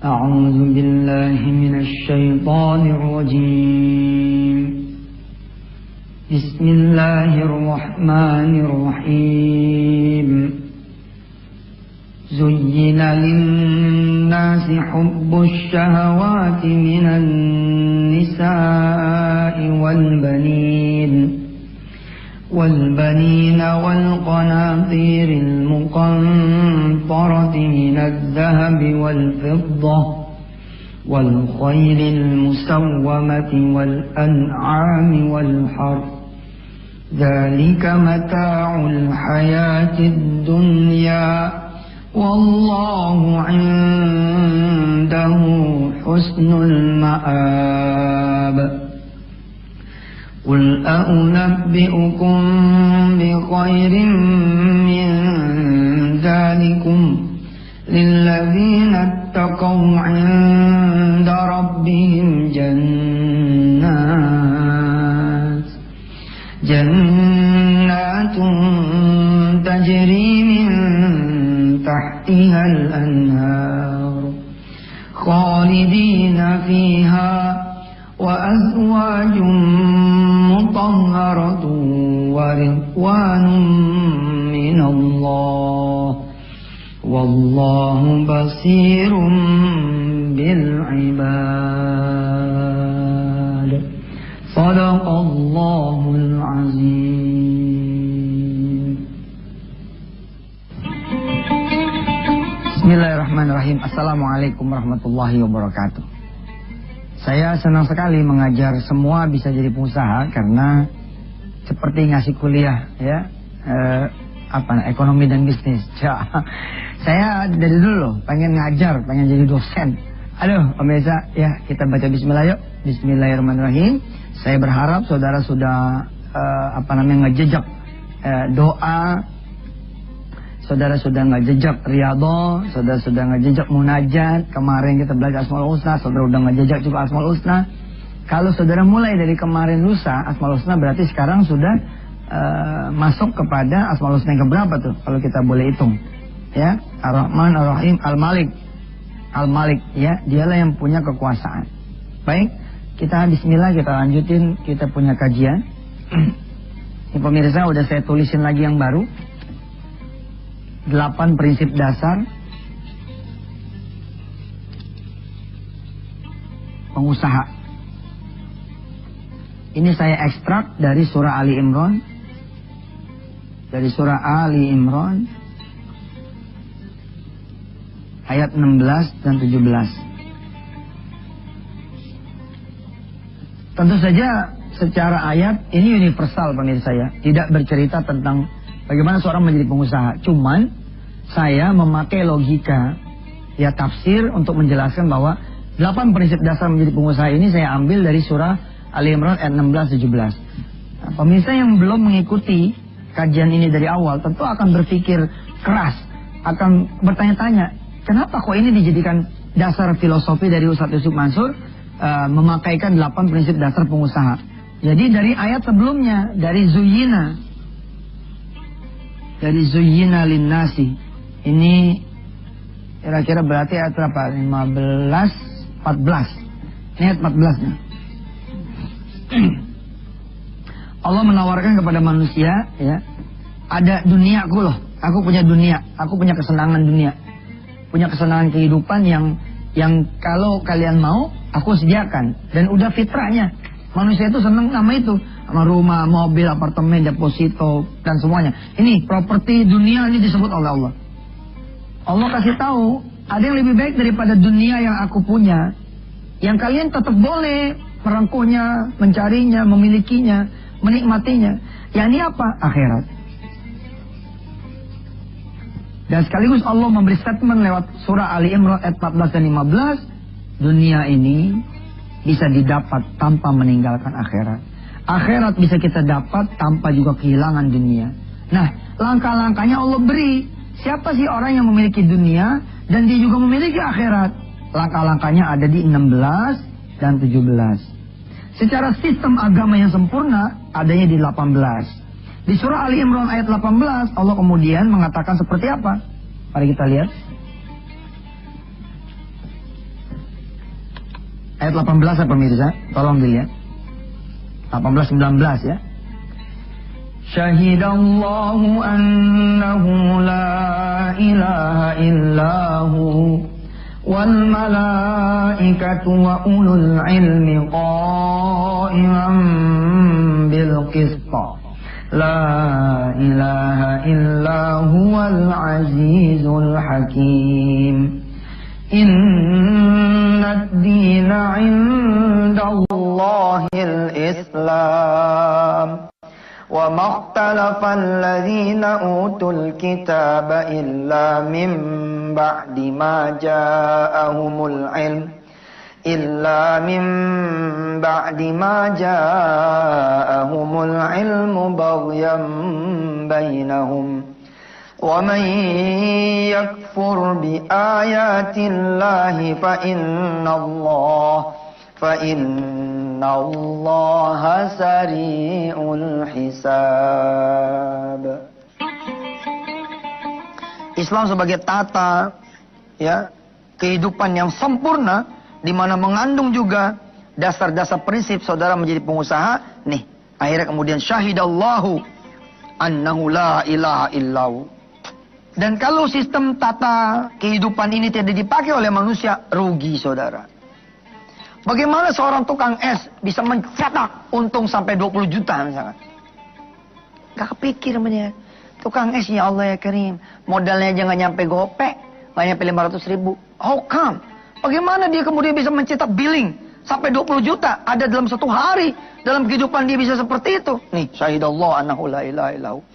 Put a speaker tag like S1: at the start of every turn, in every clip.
S1: أعوذ بالله من الشيطان الرجيم. بسم الله الرحمن الرحيم. زين للناس حب الشهوات من النساء والبنين والقناطير المقنطرة من الذهب والفضة والخيل المسومة والأنعام والحرث ذلك متاع الحياة الدنيا والله عنده حسن المآب. قل أنبئكم بخير من ذلكم للذين اتقوا عند ربهم جنات تجري من تحتها الأنهار خالدين فيها وأزواج مطهرة ورضوان من الله والله بصير بالعباد. صدق الله العظيم. Bismillahirrahmanirrahim. Assalamualaikum warahmatullahi wabarakatuh. Saya senang sekali mengajar semua bisa jadi pengusaha karena seperti ngasih kuliah ya, ekonomi dan bisnis. Saya dari dulu pengen ngajar, pengen jadi dosen. Aduh, pemirsa, ya kita baca bismillah yuk. Bismillahirrahmanirrahim. Saya berharap saudara sudah ngejejak doa, saudara sudah ngejejak riyadhah, saudara sudah ngejejak munajat. Kemarin kita belajar Asmaul Husna, saudara udah ngejejak juga Asmaul Husna. Kalau saudara mulai dari kemarin lusa Asmaul Husna, berarti sekarang sudah masuk kepada Asmaul Husna yang keberapa tuh kalau kita boleh hitung? Ya, Ar-Rahman, Ar-Rahim, Al-Malik. Al-Malik ya, dialah yang punya kekuasaan. Baik, kita bismillah, kita lanjutin, kita punya kajian. Ini pemirsa udah saya tulisin lagi yang baru. 8 prinsip dasar pengusaha. Ini saya ekstrak dari surah Ali Imran. Dari surah Ali Imran ayat 16 dan 17. Tentu saja secara ayat ini universal pemirsa ya, tidak bercerita tentang bagaimana seorang menjadi pengusaha. Cuman saya memakai logika ya tafsir untuk menjelaskan bahwa 8 prinsip dasar menjadi pengusaha ini saya ambil dari surah Ali Imran ayat 16-17. Nah, pemirsa yang belum mengikuti kajian ini dari awal tentu akan berpikir keras, akan bertanya-tanya, kenapa kok ini dijadikan dasar filosofi dari Ustadz Yusuf Mansur memakaikan 8 prinsip dasar pengusaha. Jadi dari ayat sebelumnya, dari Zuyyina linnasi. Ini kira-kira berarti ayat berapa? 15, 14. Ini ayat 14 nya. Allah menawarkan kepada manusia ya, ada duniaku loh, aku punya dunia, aku punya kesenangan dunia, punya kesenangan kehidupan yang kalau kalian mau aku sediakan. Dan udah fitrahnya manusia itu senang sama itu, sama rumah, mobil, apartemen, deposito dan semuanya. Ini properti dunia ini disebut oleh Allah. Allah kasih tahu ada yang lebih baik daripada dunia yang aku punya, yang kalian tetap boleh merengkuhnya, mencarinya, memilikinya, menikmatinya. Yang ini apa? Akhirat. Dan sekaligus Allah memberi statement lewat surah Ali Imran ayat 14 dan 15. Dunia ini bisa didapat tanpa meninggalkan akhirat. Akhirat bisa kita dapat tanpa juga kehilangan dunia. Nah, langkah-langkahnya Allah beri. Siapa sih orang yang memiliki dunia dan dia juga memiliki akhirat? Langkah-langkahnya ada di 16 dan 17. Secara sistem agama yang sempurna adanya di 18. Di surah Ali Imran ayat 18 Allah kemudian mengatakan seperti apa? Mari kita lihat. Ayat 18 ya pemirsa, tolong dilihat. 18-19 ya. Syahidallahu annahu la ilaha illahu wal malaikatu wa ulul ilmi qa'iman bil qista. La ilaha illahu wal azizul hakim. Inna ad-dina 'indallahil Islam. Wa makhtalafa alladhina utul kitaba illa min ba'di ma ja'ahumul ilm baghyan bainahum. Wa man yakfur bi ayatillahi fa innallaha sari'ul hisab. Islam sebagai tata ya kehidupan yang sempurna, di mana mengandung juga dasar-dasar prinsip saudara menjadi pengusaha. Nih, akhirnya kemudian syahidallahu annahu la ilaha illahu. Dan kalau sistem tata kehidupan ini tidak dipakai oleh manusia, rugi saudara. Bagaimana seorang tukang es bisa mencetak untung sampai 20 juta misalkan? Gak kepikir namanya. Tukang es, ya Allah ya Karim, modalnya aja gak nyampe gopek, gak nyampe 500 ribu. How come? Bagaimana dia kemudian bisa mencetak billing sampai 20 juta? Ada dalam satu hari, dalam kehidupan dia bisa seperti itu. Nih, syahidallah annahu la ilaha illahu.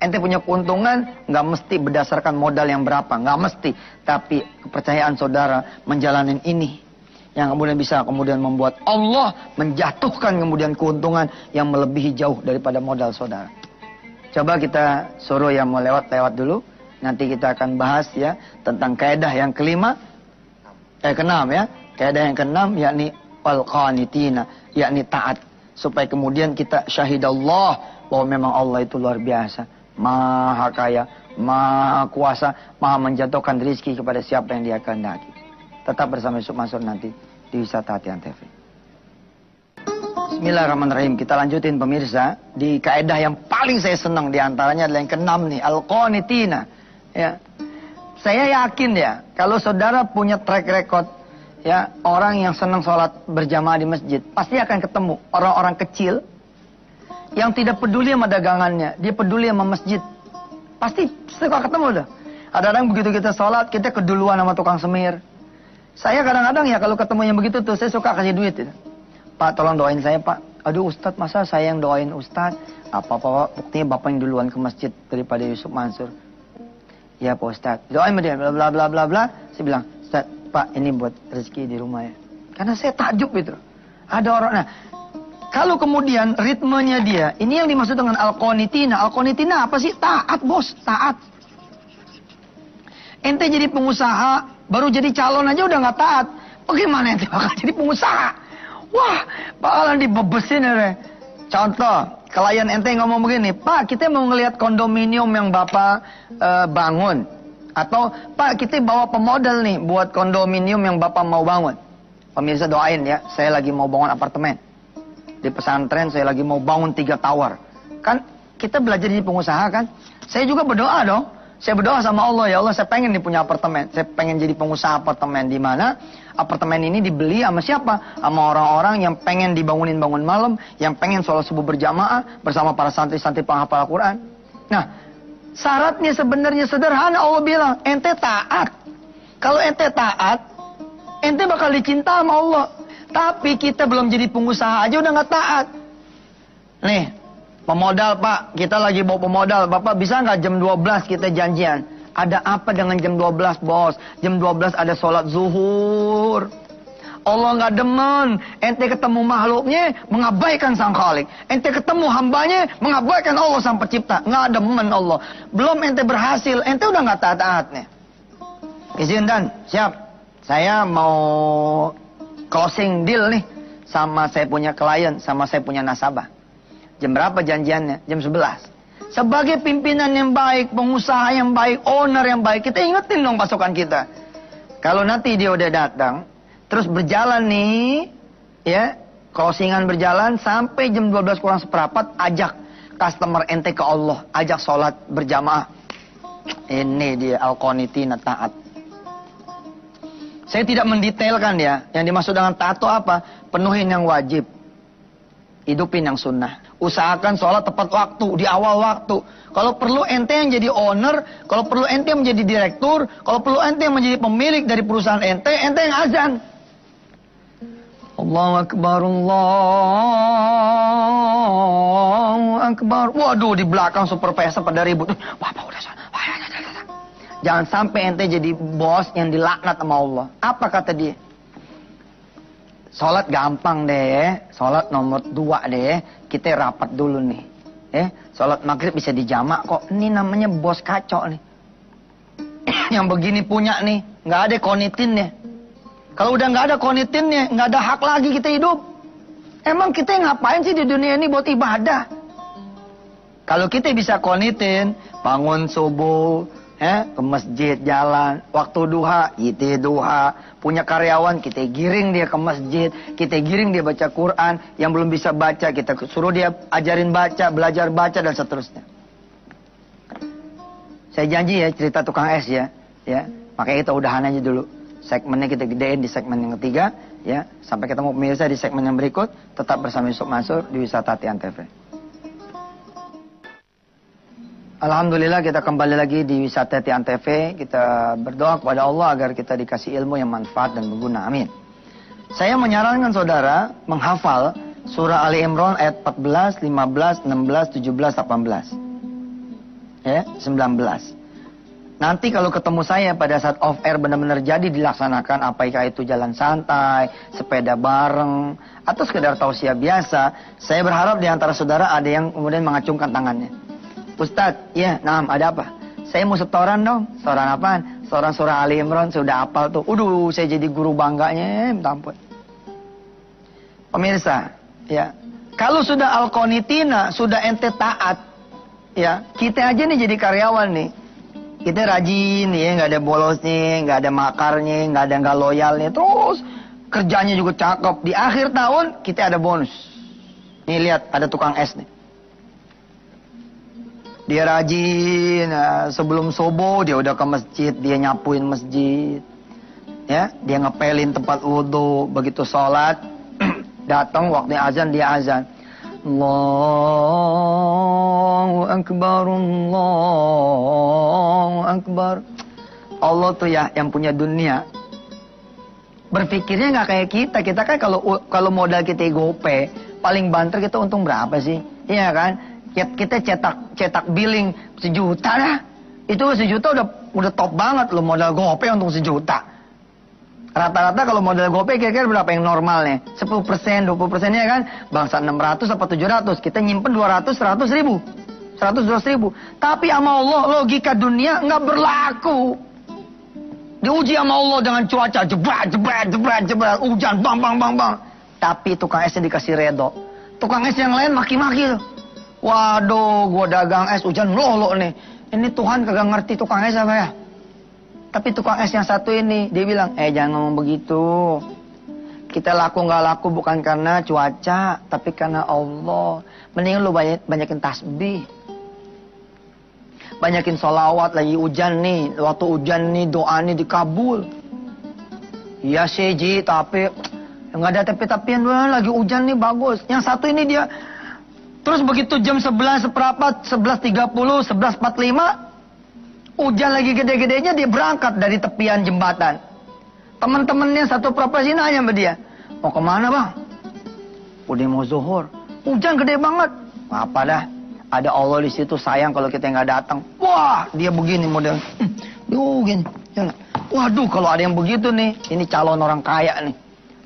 S1: Ente punya keuntungan nggak mesti berdasarkan modal yang berapa, nggak mesti. Tapi kepercayaan saudara menjalanin ini yang kemudian bisa kemudian membuat Allah menjatuhkan kemudian keuntungan yang melebihi jauh daripada modal saudara. Coba kita suruh yang mau lewat dulu. Nanti kita akan bahas ya tentang kaidah yang keenam ya. Kaidah yang keenam yakni al-qanitina, yakni taat. Supaya kemudian kita syahidallah bahwa memang Allah itu luar biasa. Maha kaya, maha kuasa, maha menjatuhkan rezeki kepada siapa yang dia kehendaki. Tetap bersama Yusuf Mansur nanti di Wisata Hati Antv. Bismillahirrahmanirrahim. Kita lanjutin pemirsa di kaidah yang paling saya senang diantaranya adalah yang keenam nih, al-qanitina. Ya, saya yakin ya kalau saudara punya track record ya orang yang senang sholat berjamaah di masjid, pasti akan ketemu orang-orang kecil yang tidak peduli sama dagangannya, dia peduli sama masjid. Pasti suka ketemu dah. Kadang-kadang begitu kita sholat, kita keduluan sama tukang semir. Saya kadang-kadang ya kalau ketemu yang begitu tuh, saya suka kasih duit. Ya. Pak, tolong doain saya Pak. Aduh Ustadz, masa saya yang doain Ustadz? Apa-apa, buktinya Bapak yang duluan ke masjid daripada Yusuf Mansur. Ya Pak Ustadz, doain sama dia, bla bla bla bla bla. Saya bilang, Ustadz, Pak ini buat rezeki di rumah ya. Karena saya takjub itu. Ada orang, nah, kalau kemudian ritmenya dia, ini yang dimaksud dengan al-qanitina. Al-qanitina apa sih? Taat bos, taat. Ente jadi pengusaha, baru jadi calon aja udah nggak taat. Bagaimana ente bakal jadi pengusaha? Wah, bakalan dibebesin ya. Contoh, klien ente ngomong begini, Pak kita mau ngelihat kondominium yang Bapak bangun. Atau Pak kita bawa pemodal nih buat kondominium yang Bapak mau bangun. Pemirsa doain ya, saya lagi mau bangun apartemen. Di pesantren saya lagi mau bangun 3 tower. Kan kita belajar jadi pengusaha kan. Saya juga berdoa dong. Saya berdoa sama Allah, ya Allah saya pengen nih punya apartemen. Saya pengen jadi pengusaha apartemen. Di mana apartemen ini dibeli sama siapa? Sama orang-orang yang pengen dibangunin bangun malam. Yang pengen sholat subuh berjamaah bersama para santri-santri penghafal Al-Quran. Nah, syaratnya sebenarnya sederhana. Allah bilang, ente taat. Kalau ente taat, ente bakal dicinta sama Allah. Tapi kita belum jadi pengusaha aja udah nggak taat. Nih, pemodal Pak, kita lagi bawa pemodal. Bapak bisa nggak jam 12 kita janjian? Ada apa dengan jam 12 bos? Jam 12 ada sholat zuhur. Allah nggak demen. Ente ketemu makhluknya mengabaikan sang khalik. Ente ketemu hambanya mengabaikan Allah sang pencipta. Nggak demen Allah. Belum ente berhasil, ente udah nggak taat-taat nih. Izin dan siap. Saya mau closing deal nih sama saya punya klien, sama saya punya nasabah. Jam berapa janjiannya? Jam 11. Sebagai pimpinan yang baik, pengusaha yang baik, owner yang baik, kita ingetin dong pasukan kita. Kalau nanti dia udah datang, terus berjalan nih ya, closingan berjalan sampai jam 12 kurang seperempat, ajak customer ente ke Allah, ajak sholat berjamaah. Ini dia al-qanitina, taat. Saya tidak mendetailkan ya, yang dimaksud dengan taat itu apa? Penuhin yang wajib, hidupin yang sunnah. Usahakan sholat tepat waktu, di awal waktu. Kalau perlu ente yang jadi owner, kalau perlu ente yang menjadi direktur, kalau perlu ente yang menjadi pemilik dari perusahaan ente yang azan. Allahu Akbar, Allahu Akbar. Waduh, di belakang supervisor pada ribut. Bapak udah sholat. Jangan sampai ente jadi bos yang dilaknat sama Allah. Apa kata dia? Sholat gampang deh, sholat nomor 2 deh. Kita rapat dulu nih. Sholat maghrib bisa dijamak kok. Ini namanya bos kacau nih. Yang begini punya nih, nggak ada konitinnya. Kalau udah nggak ada konitinnya, nggak ada hak lagi kita hidup. Emang kita ngapain sih di dunia ini buat ibadah? Kalau kita bisa konitin, bangun subuh, ke masjid jalan, waktu duha, kita duha, punya karyawan, kita giring dia ke masjid, kita giring dia baca Quran, yang belum bisa baca, kita suruh dia ajarin baca, belajar baca, dan seterusnya. Saya janji ya, cerita tukang es ya, makanya kita udahan aja dulu. Segmennya kita gedein di segmen yang ketiga, ya. Sampai ketemu pemirsa di segmen yang berikut, tetap bersama Yusuf Mansur di Wisata Hati Antv. Alhamdulillah kita kembali lagi di Wisata Hati Antv. Kita berdoa kepada Allah agar kita dikasih ilmu yang manfaat dan berguna. Amin. Saya menyarankan saudara menghafal surah Ali Imran ayat 14, 15, 16, 17, 18. 19. Nanti kalau ketemu saya pada saat off air benar-benar jadi dilaksanakan, apakah itu jalan santai, sepeda bareng, atau sekedar tausiah biasa, saya berharap di antara saudara ada yang kemudian mengacungkan tangannya. Ustadz, ya, ada apa? Saya mau setoran dong. Setoran apaan? Setoran surah Ali Imran, sudah hafal tuh. Saya jadi guru bangganya, minta ampun. Pemirsa, ya, kalau sudah al-qanitina, sudah ente taat, ya, kita aja nih jadi karyawan nih. Kita rajin, ya, nggak ada bolosnya, nggak ada makarnya, nggak ada nggak loyalnya. Terus kerjanya juga cakep. Di akhir tahun kita ada bonus. Nih lihat, ada tukang es nih. Dia rajin, sebelum subuh dia udah ke masjid, dia nyapuin masjid, ya, dia ngepelin tempat wudhu, begitu sholat, datang waktu azan dia azan, Allahu Akbar, Allahu Akbar. Allah tuh ya yang punya dunia. Berpikirnya nggak kayak kita kan kalau modal kita gope, paling banter kita untung berapa sih, iya kan? Kita cetak billing 1 juta dah. Itu 1 juta udah top banget loh, modal GoPay untuk 1 juta. Rata-rata kalau modal GoPay kira-kira berapa yang normalnya? 10%, 20%-nya kan bangsa 600 atau 700. Kita nyimpen 200, 100 ribu. 100, 200 ribu. Tapi sama Allah logika dunia nggak berlaku. Diuji sama Allah dengan cuaca jebret, hujan bang. Tapi tukang esnya dikasih redo. Tukang es yang lain maki-maki tuh. Waduh, gua dagang es hujan melulu nih. Ini Tuhan kagak ngerti tukang es apa ya? Tapi tukang es yang satu ini, dia bilang, jangan ngomong begitu. Kita laku nggak laku bukan karena cuaca, tapi karena Allah. Mending lu banyakin tasbih. Banyakin sholawat, lagi hujan nih. Waktu hujan nih, doa nih dikabul. Iya sih, Ji, tapi nggak ada tapi-tapian, lagi hujan nih bagus. Yang satu ini dia... Terus begitu jam 11 seperempat, 11.30, 11.45, hujan lagi gede-gedenya, dia berangkat dari tepian jembatan. Teman-temannya satu profesi nanya sama dia, mau kemana bang? Udah mau zuhur. Hujan gede banget. Apa dah? Ada Allah di situ sayang kalau kita nggak datang. Wah, dia begini model. Gini. Waduh, kalau ada yang begitu nih, ini calon orang kaya nih.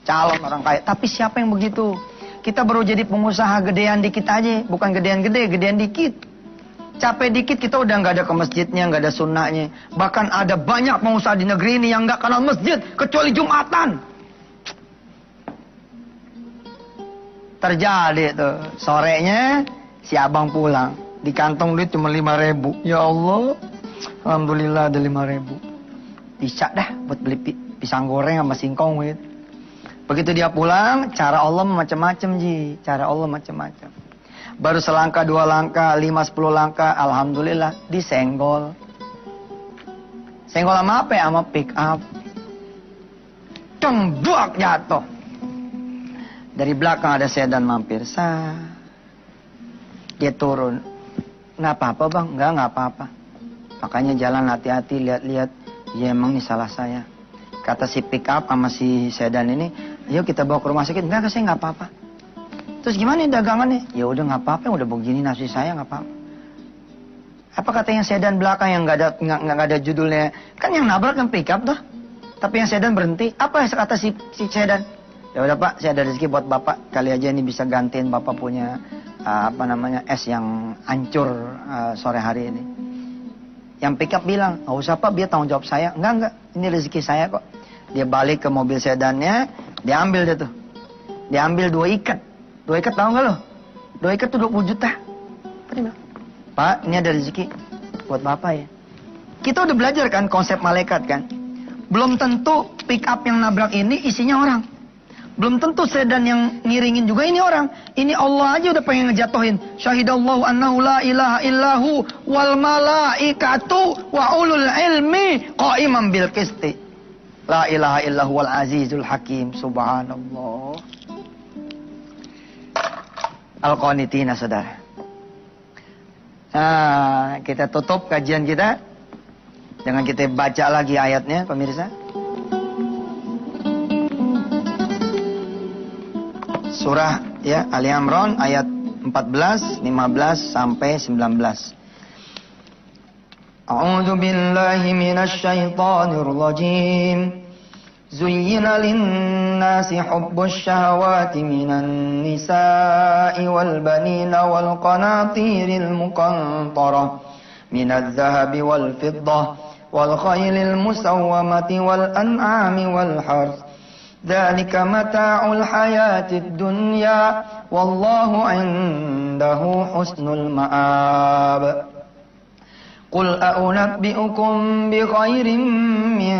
S1: Calon orang kaya. Tapi siapa yang begitu? Kita baru jadi pengusaha gedean dikit aja, bukan gedean gede, gedean dikit. Capek dikit kita udah nggak ada ke masjidnya, nggak ada sunnahnya. Bahkan ada banyak pengusaha di negeri ini yang nggak kenal masjid kecuali Jumatan. Terjadi tuh, sorenya si abang pulang, di kantong duit cuma 5.000. Ya Allah, alhamdulillah ada 5.000. Bisa dah buat beli pisang goreng sama singkong gitu. Begitu dia pulang, cara Allah macam-macam Ji. Cara Allah macam-macam. Baru selangkah, 2 langkah, 5, 10 langkah, alhamdulillah disenggol. Senggol sama apa ya? Sama pick up. Tembak jatuh. Dari belakang ada sedan mampir. Dia turun. Nggak apa-apa bang? Nggak apa-apa. Makanya jalan hati-hati, lihat-lihat. Ya emang ini salah saya. Kata si pick up sama si sedan ini, yuk kita bawa ke rumah sakit. Enggak, saya nggak apa-apa. Terus gimana nih dagangannya? Ya udah nggak apa-apa, udah begini nasib saya nggak apa-apa. Apa katanya sedan belakang yang nggak ada judulnya? Kan yang nabrak kan pick up tuh. Tapi yang sedan berhenti. Apa kata si sedan? Ya udah Pak, saya ada rezeki buat Bapak. Kali aja ini bisa gantiin Bapak punya es yang hancur sore hari ini. Yang pick up bilang, nggak usah Pak, biar tanggung jawab saya. Enggak, ini rezeki saya kok. Dia balik ke mobil sedannya, dia ambil dia tuh. Dia ambil 2 ikat. 2 ikat tahu nggak lo? 2 ikat tuh 20 juta. Apa dia bilang? Pak, ini ada rezeki buat Bapak ya. Kita udah belajar kan konsep malaikat kan. Belum tentu pick up yang nabrak ini isinya orang. Belum tentu sedan yang ngiringin juga ini orang. Ini Allah aja udah pengen ngejatuhin. Syahidallahu annahu la ilaha illahu wal malaikatu wa ulul ilmi qaimam bil qisti. La ilaha illahu wal azizul hakim. Subhanallah. Al-Qanitina, saudara. Nah, kita tutup kajian kita. Jangan kita baca lagi ayatnya, pemirsa. Surah ya Ali Imran ayat 14, 15 sampai 19. A'udzu billahi minasy syaithanir rajim. Zuyyina lin-nasi hubbus syahawati minan nisa'i wal banina wal qanatiril muqantarah minadz zahabi wal fiddah wal khaylil musawwamati wal an'ami wal harth. ذلك متاع الحياة الدنيا والله عنده حسن المآب قل أنبئكم بخير من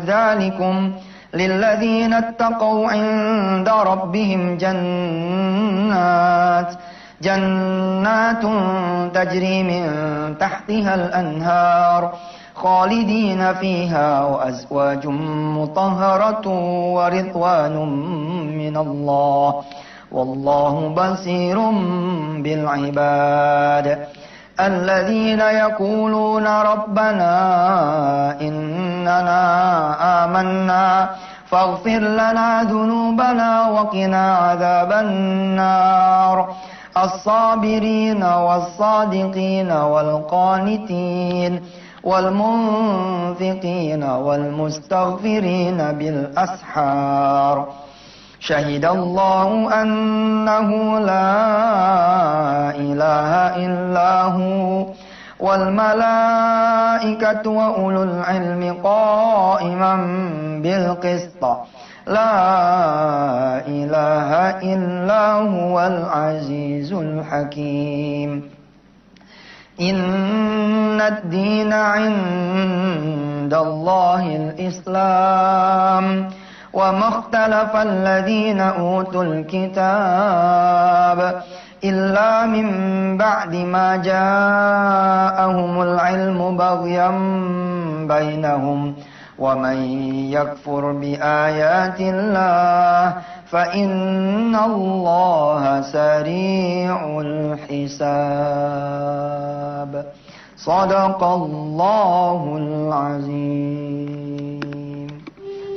S1: ذلكم للذين اتقوا عند ربهم جنات تجري من تحتها الأنهار خالدين فيها وأزواج مطهرة ورضوان من الله والله بصير بالعباد الذين يقولون ربنا إننا آمنا فاغفر لنا ذنوبنا وقنا عذاب النار الصابرين والصادقين والقانتين والمنفقين والمستغفرين بالأسحار شهد الله أنه لا إله إلا هو والملائكة وأولو العلم قائما بالقسط لا إله إلا هو العزيز الحكيم إن الدين عند الله الإسلام وما اختلف الذين أوتوا الكتاب إلا من بعد ما جاءهم العلم بغيا بينهم ومن يكفر بآيات الله فإن الله سريع الحساب صدق الله العظيم.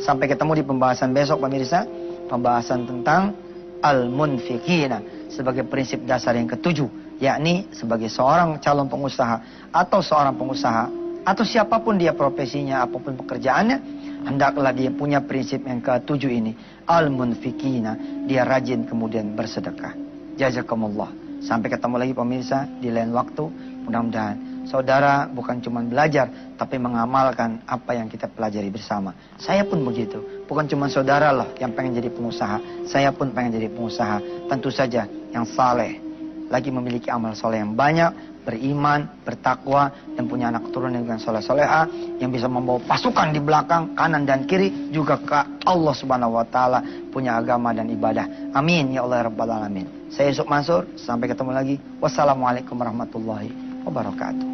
S1: Sampai ketemu di pembahasan besok pemirsa. Pembahasan tentang al-munfiqina sebagai prinsip dasar yang ke-7, yakni sebagai seorang calon pengusaha atau seorang pengusaha atau siapapun dia profesinya, apapun pekerjaannya, hendaklah dia punya prinsip yang ke-7 ini, al-munfiqina, dia rajin kemudian bersedekah. Jazakumullah. Sampai ketemu lagi pemirsa di lain waktu. Mudah-mudahan saudara bukan cuma belajar, tapi mengamalkan apa yang kita pelajari bersama. Saya pun begitu. Bukan cuma saudara loh yang pengen jadi pengusaha. Saya pun pengen jadi pengusaha. Tentu saja yang saleh, lagi memiliki amal soleh yang banyak, beriman, bertakwa, dan punya anak keturunan dengan soleh-soleha, yang bisa membawa pasukan di belakang, kanan dan kiri, juga ke Allah Subhanahu wa Ta'ala, punya agama dan ibadah. Amin ya Allah ya Rabbal Alamin. Saya Yusuf Mansur, sampai ketemu lagi. Wassalamualaikum warahmatullahi wabarakatuh.